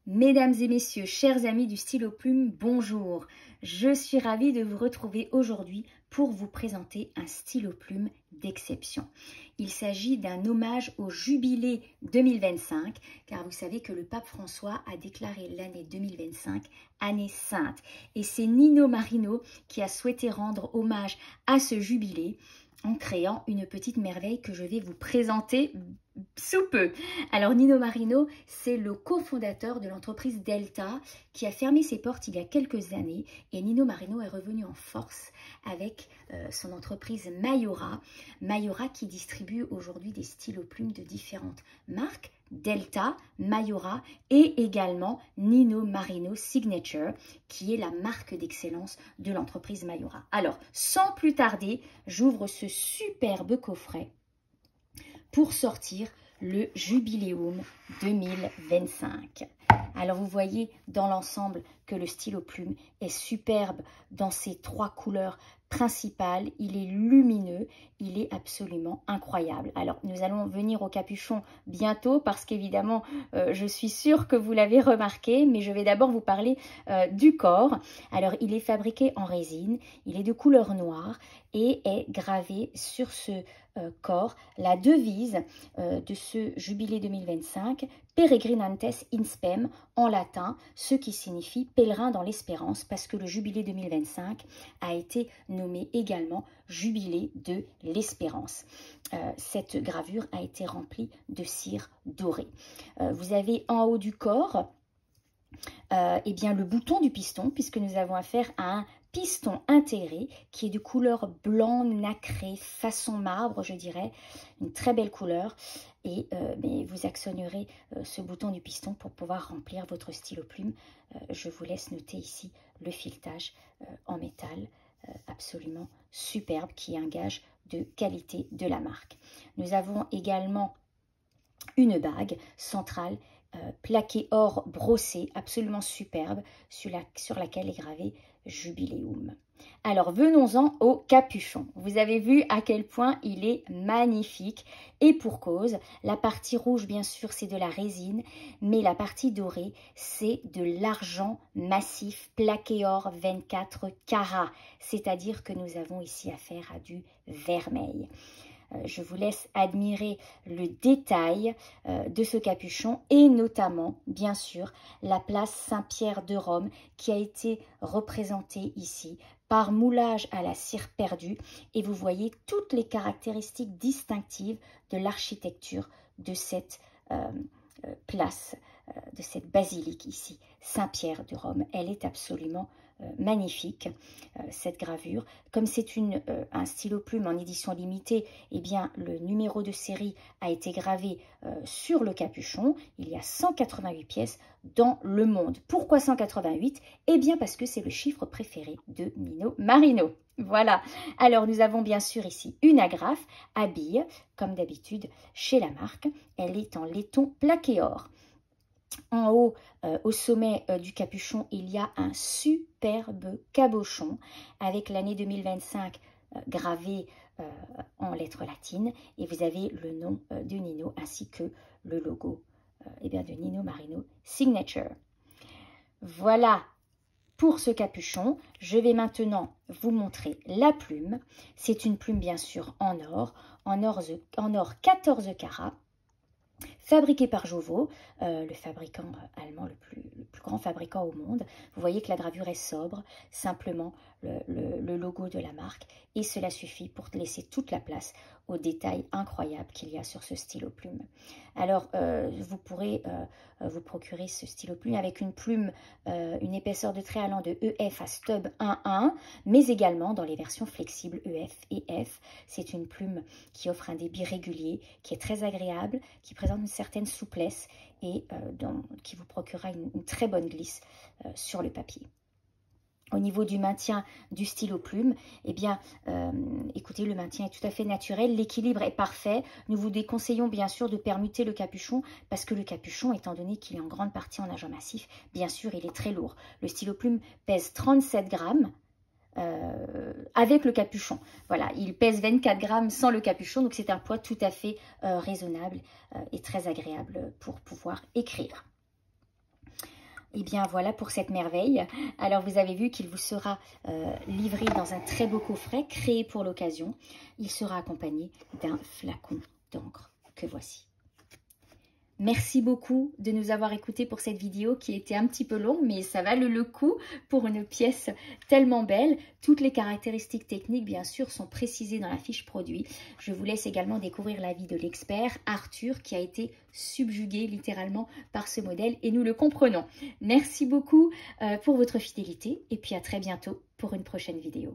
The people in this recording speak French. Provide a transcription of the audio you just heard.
Mesdames et messieurs, chers amis du stylo plume, bonjour. Je suis ravie de vous retrouver aujourd'hui pour vous présenter un stylo plume d'exception. Il s'agit d'un hommage au jubilé 2025, car vous savez que le pape François a déclaré l'année 2025 année sainte. Et c'est Nino Marino qui a souhaité rendre hommage à ce jubilé en créant une petite merveille que je vais vous présenter sous peu. Alors Nino Marino, c'est le cofondateur de l'entreprise Delta qui a fermé ses portes il y a quelques années, et Nino Marino est revenu en force avec son entreprise Mayora. Mayora qui distribue aujourd'hui des stylos plumes de différentes marques, Delta, Mayora et également Nino Marino Signature qui est la marque d'excellence de l'entreprise Mayora. Alors sans plus tarder, j'ouvre ce superbe coffret pour sortir le Jubiléum 2025. Alors vous voyez dans l'ensemble que le stylo plume est superbe dans ses trois couleurs principales. Il est lumineux, il est absolument incroyable. Alors nous allons venir au capuchon bientôt parce qu'évidemment je suis sûre que vous l'avez remarqué, mais je vais d'abord vous parler du corps. Alors il est fabriqué en résine, il est de couleur noire et est gravé sur ce corps la devise de ce jubilé 2025, Peregrinantes in Spem en latin, ce qui signifie pèlerin dans l'espérance, parce que le jubilé 2025 a été nommé également jubilé de l'espérance. Cette gravure a été remplie de cire dorée. Vous avez en haut du corps eh bien, le bouton du piston, puisque nous avons affaire à un piston intégré qui est de couleur blanc nacré, façon marbre, je dirais, une très belle couleur. Et mais vous actionnerez ce bouton du piston pour pouvoir remplir votre stylo plume. Je vous laisse noter ici le filetage en métal absolument superbe qui est un gage de qualité de la marque. Nous avons également une bague centrale plaquée or brossé, absolument superbe, sur laquelle est gravé Jubiléum. Alors venons-en au capuchon. Vous avez vu à quel point il est magnifique et pour cause. La partie rouge bien sûr c'est de la résine, mais la partie dorée c'est de l'argent massif plaqué or 24 carats, c'est-à-dire que nous avons ici affaire à du vermeil. Je vous laisse admirer le détail de ce capuchon et notamment, bien sûr, la place Saint-Pierre de Rome qui a été représentée ici par moulage à la cire perdue. Et vous voyez toutes les caractéristiques distinctives de l'architecture de cette place, de cette basilique ici, Saint-Pierre de Rome. Elle est absolument magnifique, cette gravure. Comme c'est un stylo plume en édition limitée, eh bien le numéro de série a été gravé sur le capuchon. Il y a 188 pièces dans le monde. Pourquoi 188? Eh bien parce que c'est le chiffre préféré de Nino Marino. Voilà. Alors nous avons bien sûr ici une agrafe à billes, comme d'habitude chez la marque. Elle est en laiton plaqué or. En haut, au sommet du capuchon, il y a un superbe cabochon avec l'année 2025 gravé en lettres latines. Et vous avez le nom de Nino ainsi que le logo eh bien, de Nino Marino Signature. Voilà pour ce capuchon. Je vais maintenant vous montrer la plume. C'est une plume bien sûr en or 14 carats. Fabriqué par Jowo, le fabricant allemand, le plus grand fabricant au monde. Vous voyez que la gravure est sobre, simplement le logo de la marque. Et cela suffit pour laisser toute la place aux détails incroyables qu'il y a sur ce stylo plume. Alors, vous pourrez vous procurer ce stylo plume avec une plume, une épaisseur de trait allant de EF à stub 1.1, mais également dans les versions flexibles EF et F. C'est une plume qui offre un débit régulier, qui est très agréable, qui présente une certaine souplesse et qui vous procurera une très bonne glisse sur le papier. Au niveau du maintien du stylo plume, eh bien, écoutez, le maintien est tout à fait naturel, l'équilibre est parfait. Nous vous déconseillons bien sûr de permuter le capuchon parce que le capuchon, étant donné qu'il est en grande partie en argent massif, bien sûr, il est très lourd. Le stylo plume pèse 37 grammes. Avec le capuchon. Voilà, il pèse 24 grammes sans le capuchon, donc c'est un poids tout à fait raisonnable et très agréable pour pouvoir écrire. Et bien voilà pour cette merveille. Alors vous avez vu qu'il vous sera livré dans un très beau coffret créé pour l'occasion. Il sera accompagné d'un flacon d'encre que voici. Merci beaucoup de nous avoir écoutés pour cette vidéo qui était un petit peu longue, mais ça valait le coup pour une pièce tellement belle. Toutes les caractéristiques techniques, bien sûr, sont précisées dans la fiche produit. Je vous laisse également découvrir l'avis de l'expert, Arthur, qui a été subjugué littéralement par ce modèle et nous le comprenons. Merci beaucoup pour votre fidélité et puis à très bientôt pour une prochaine vidéo.